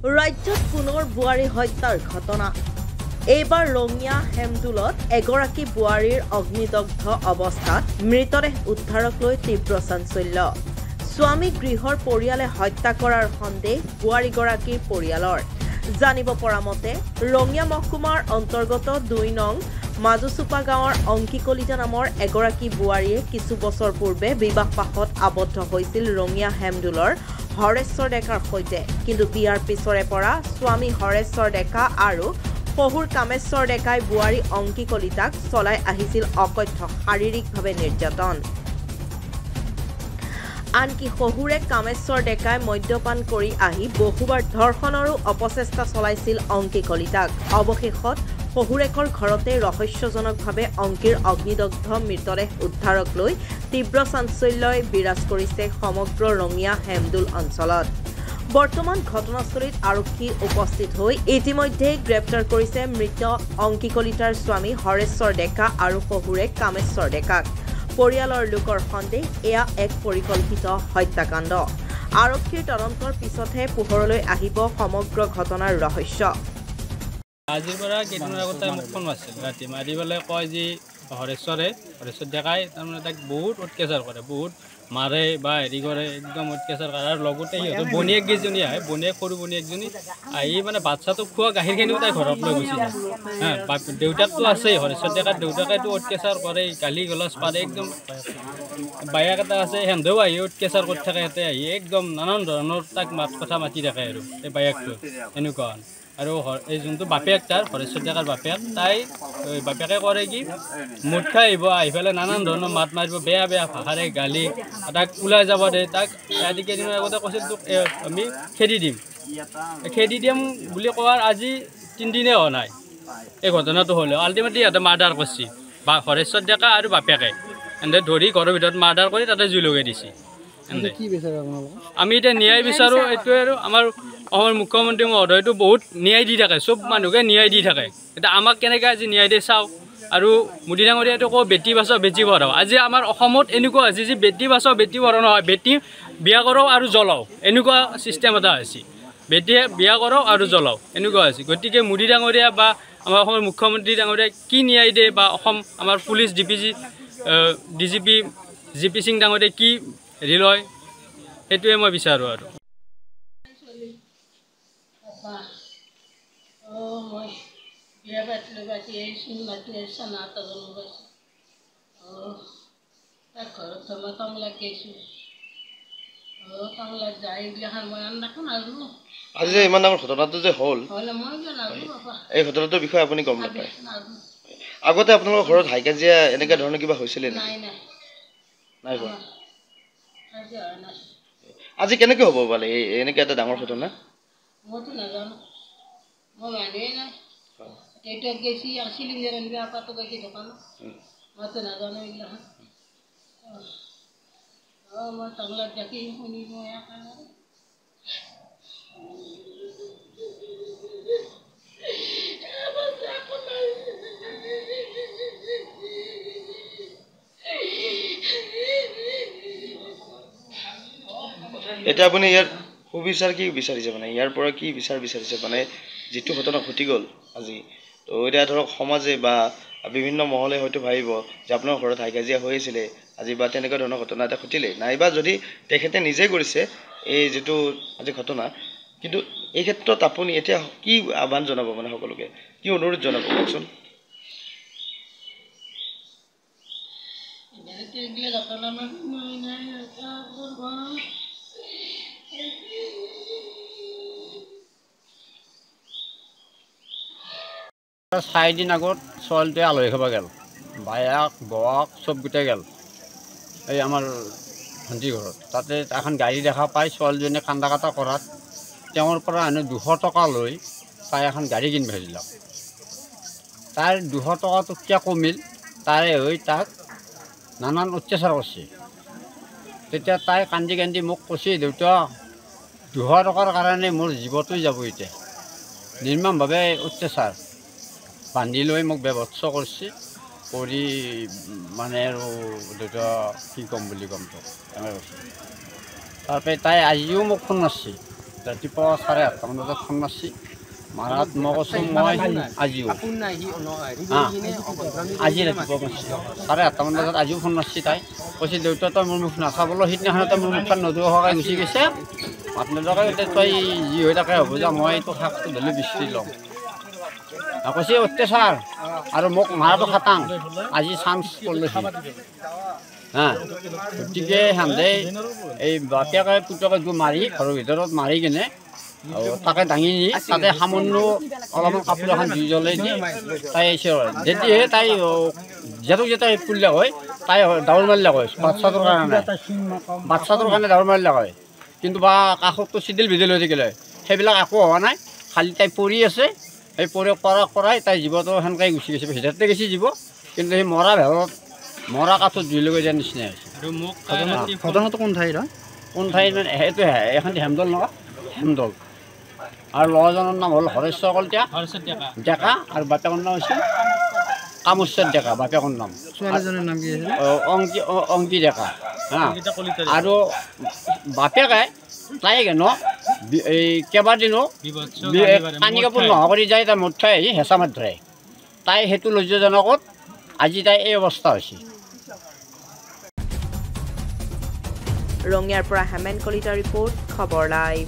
ৰাজ্যত পুনৰ বোৱাৰী হত্যাৰ ঘটনা। এইবাৰ ৰঙিয়া হেমদুলত এগৰাকী বোৱাৰীৰ অগ্নিদগ্ধ অৱস্থাত মৃতদেহ উদ্ধাৰক লৈ তীব্ৰ চাঞ্চল্য। স্বামী গৃহৰ পৰিয়ালে হত্যা কৰাৰ সন্দেহ বোৱাৰীগৰাকীৰ পৰিয়ালৰ। জানিব পৰা মতে ৰঙিয়া মহকুমাৰ অন্তৰ্গত ২ নং মাজুচুপা গাঁৱৰ অংকী কলিতা নামৰ এগৰাকী বোৱাৰীয়ে কিছু বছৰ পূৰ্বে বিবাহপাশত আবদ্ধ হৈছিল ৰঙিয়া হেমদুলৰ হৰেশ্বৰ ডেকাৰ সৈতে। কিন্তু বিয়াৰ পিছৰে পৰা স্বামী হৰেশ্বৰ ডেকা আৰু শহুৰ কামেশ্বৰ ডেকাই বোৱাৰী অংকী কলিতাক চলাই আহিছিল অকথ্য শাৰীৰিকভাৱে নিৰ্যাতন। আনকি শহুৰে কামেশ্বৰ ডেকাই মদ্যপান কৰি আহি বহুবাৰ ধৰ্ষণৰো অপচেষ্টা চলাইছিল অংকী কলিতাক। অৱশেষত শহুৰেকৰ ঘৰতে ৰহস্যজনকভাৱে অংকীৰ অগ্নিদগ্ধ মৃতদেহ উদ্ধাৰক লৈ তীব্ৰ চাঞ্চল্যই বিৰাজ কৰিছে সমগ্ৰ ৰঙিয়া হেমদুল অঞ্চলত। বৰ্তমান ঘটনাস্থলীত আৰক্ষী উপস্থিত হৈ ইতিমধ্যে গ্ৰেপ্তাৰ কৰিছে মৃত অংকী কলিতাৰ স্বামী হৰেশ্বৰ ডেকা আৰু শহুৰে কামেশ্বৰ ডেকাক। পৰিয়ালৰ লোকৰ সন্দেহ এয়া এক পৰিকল্পিত হত্যাকাণ্ড। আৰক্ষীৰ তদন্তৰ পিছতহে পোহৰলৈ আহিব সমগ্ৰ ঘটনাৰ ৰহস্য। আজিৰ পৰা কেইদিনৰ আগতে মোক ফোন মাৰিছিল ৰাতি, মাৰি পেলাই কয় যে হৰেশ্বৰ ডেকাই তাৰমানে তাক বহুত অত্যাচাৰ কৰে, বহুত মাৰে বা হেৰি কৰে, একদম অত্যাচাৰ কৰে। আৰু লগতে সিহঁতৰ বনীয়েক কেইজনী আহে, সৰু বনীয়েকজনী আহি মানে বাচ্ছাটোক খোৱা গাখীৰখিনিও তাই ঘৰত লৈ গুচি যায়। দেউতাকটো আছেই, হৰেশ্বৰ ডেকাৰ দেউতাকেতো অত্যাচাৰ কৰে, গালি গলাজ পাৰে, একদম বায়েক এটা আছে, সিহঁতেও আহি অত্যাচাৰ কৰি থাকে। সিহঁতে আহি একদম নানান ধৰণৰ তাক কথা মাতি থাকে আৰু এই বায়েকটো এনেকুৱা। আৰু এই যোনটো বাপেক তাৰ হৰেশ্বৰ ডেকাৰ বাপেক, তাই বাপেকে কৰে কি মদ খাই আহিব, আহি পেলাই নানান ধৰণৰ মাত মাৰিব, বেয়া বেয়া ভাষাৰে গালি, তাক ওলাই যাব দে। তাক আজি কেইদিনৰ আগতে কৈছিল তোক আমি খেদি দিম বুলি কোৱাৰ আজি 3 দিনেই হোৱা নাই এই ঘটনাটো হ'লেও। আল্টিমেটলি সিহঁতে মাৰ্ডাৰ কৰিছে, বা হৰেশ্বৰ ডেকা আৰু বাপেকে এনে ধৰি ঘৰৰ ভিতৰত মাৰ্ডাৰ কৰি তাতে জুই লগাই দিছে। আমি এতিয়া ন্যায় বিচাৰোঁ, এইটোৱে। আৰু আমাৰ অসমৰ মুখ্যমন্ত্ৰী মহোদয়টো বহুত ন্যায় দি থাকে, চব মানুহকে ন্যায় দি থাকে। এতিয়া আমাক কেনেকৈ আজি ন্যায় দিয়ে চাওঁ। আৰু মোদী ডাঙৰীয়াটো কওঁ বেটি বাচাও বেটি পঢ়াও। আজি আমাৰ অসমত এনেকুৱা হৈছে যে বেটি বাচাও বেটি পঢ়াও নহয়, বেটি বিয়া কৰাও আৰু জ্বলাও, এনেকুৱা ছিষ্টেম এটা হৈছে। বেটিয়ে বিয়া কৰাও আৰু জ্বলাও, এনেকুৱা হৈছে। গতিকে মোদী ডাঙৰীয়া বা আমাৰ অসমৰ মুখ্যমন্ত্ৰী ডাঙৰীয়াই কি ন্যায় দিয়ে, বা আমাৰ পুলিচ DGP সিং ডাঙৰীয়াই কি হেৰি লয়, সেইটোৱে মই বিচাৰোঁ। আৰু মই বিয়া পাতিলোঁ, পাতি আহিছোঁ, মাতি আহিছোঁ নাট লগাইছোঁ। তাক ঘৰত মই টংলাত গৈছোঁ, টংলাত যাই এইগিলাখান মই আন্দাখন নাজানো। আজি যে ইমান ডাঙৰ ঘটনাটো যে হ'ল, মই নাজানো বাবা, এই ঘটনাটোৰ বিষয়ে আপুনি গম নাপায়? আগতে আপোনালোকৰ ঘৰত হাই কাজিয়া এনেকুৱা ধৰণৰ কিবা হৈছিলে নেকি? নাই হোৱা। আজি কেনেকৈ হ'ব পালে এনেকৈ এটা ডাঙৰ ঘটনা? মইতো নাজানো, মই মানুহে নাই। দেউতাক গেছি চিলিণ্ডাৰ আনিব, আপাতো গেছি দোকানত, মইতো নাজানো এইগিলাখান। মই টংলাত দেখি শুনি মই এতিয়া আপুনি ইয়াৰ সুবিচাৰ কি বিচাৰিছে, মানে ইয়াৰ পৰা কি বিচাৰিছে? মানে যিটো ঘটনা ঘটি গ'ল আজি, তো এতিয়া ধৰক সমাজে বা বিভিন্ন মহলে হয়তো ভাবিব যে আপোনাৰ ঘৰত হাই কাজিয়া হৈ আছিলে আজি, বা তেনেকুৱা ধৰণৰ ঘটনা এটা ঘটিলে, নাইবা যদি তেখেতে নিজে কৰিছে এই যিটো আজি ঘটনা, কিন্তু এই ক্ষেত্ৰত আপুনি এতিয়া কি আহ্বান জনাব, মানে সকলোকে কি অনুৰোধ জনাব কওকচোন? চাৰিদিন আগত ছোৱালীটোৱে আলহী খাব গ'ল, বায়েক বৌক চব গোটেই গ'ল এই আমাৰ ভণ্টিৰ ঘৰত। তাতে এখন গাড়ী দেখা পাই ছোৱালীজনীয়ে কান্দা কাটা কৰাত তেওঁৰ পৰা হেনো 200 টকা লৈ তাই এখন গাড়ী কিনিব দিলাক। তাইৰ 200 টকাটো কিয় কমিল, তাৰে হৈ তাক নানান অত্যাচাৰ কৰিছে। তেতিয়া তাই কান্দি কান্দি মোক কৈছে, দেউতা 200 টকাৰ কাৰণে মোৰ জীৱনটোই যাব, এতিয়া নিৰ্মমভাৱে অত্যাচাৰ বান্ধি লৈ মোক বেভৎস কৰিছে, কৰি মানে আৰু দেউতা কি ক'ম বুলি ক'ম তো এনেকৈ কৈছে। তাৰপৰা তাই আজিও মোক ফোন মাৰিছে, ৰাতিপুৱা 8:30মান বজাত ফোন মাৰছি মাৰাত মই কৈছোঁ মই আজিও আজি ৰাতিপুৱা মাৰছি 8:30মান বজাত আজিও ফোন মাৰছি তাই কৈছে দেউতা তই মোৰ মুখ নাচাবলৈ সিদিনাখন তই মোৰ মুখখন নোধোৱা হোৱাকৈ গুচি গৈছে মাত নোযোৱাকৈ এতিয়া তই যি হৈ থাকে হ'ব যা মই তোৰ শাকটো ধৰি বিচাৰি ল'ম কৈছে অত্যাচাৰ আৰু মোক মাৰাটো খাটাং আজি চান্স কৰিলেহি গতিকে সিহঁতে এই বাপেকে পুতেকে মাৰি ঘৰৰ ভিতৰত মাৰি কিনে তাকে দাঙি নি তাতে সামান্য অলপমান কাপোৰ এখন জুই জ্বলাই দি তাই যেতিয়াহে তাই যেটো যেতিয়া ফুলিলে হয় তাই দাউৰ মাৰিলে হয় বাচ্ছাটোৰ কাৰণে দাউৰ মাৰিলে হয় কিন্তু বা কাষততো চিডিল ভিডিল হৈ থাকিলে সেইবিলাক একো হোৱা নাই খালি তাই পৰি আছে সেই পৰি কৰাই তাই জীৱটো সেনেকৈ গুচি গৈছে ভিতৰতে গৈছে জীৱ কিন্তু সেই মৰা ভেলত মৰা কাঠত জুই লগাই দিয়াৰ নিচিনা হৈছে ঘটনাটো কোন ঠাইৰ মানে সেইটো এখন হেমদল নহয় হেমদল আৰু ল'ৰাজনৰ নাম হ'ল হৰেশ্বৰ কলিতা ডেকা আৰু বাপেকৰ নাম হৈছে কামেশ্বৰ ডেকা বাপেকৰ নাম ছোৱালীজনীৰ নাম কি আছিল অংকি ডেকা আৰু বাপেকে তাইক এই কেইবাদিনো পানী কাপোৰ নোহোৱা কৰি যায় তাই মদ খাই আহি হেঁচা মাত ধৰে তাই সেইটো লজ্জাজনকত আজি তাই এই অৱস্থা হৈছে ৰঙিয়াৰ পৰা হেমেন কলিতা ৰিপৰ্ট খবৰ লাইভ।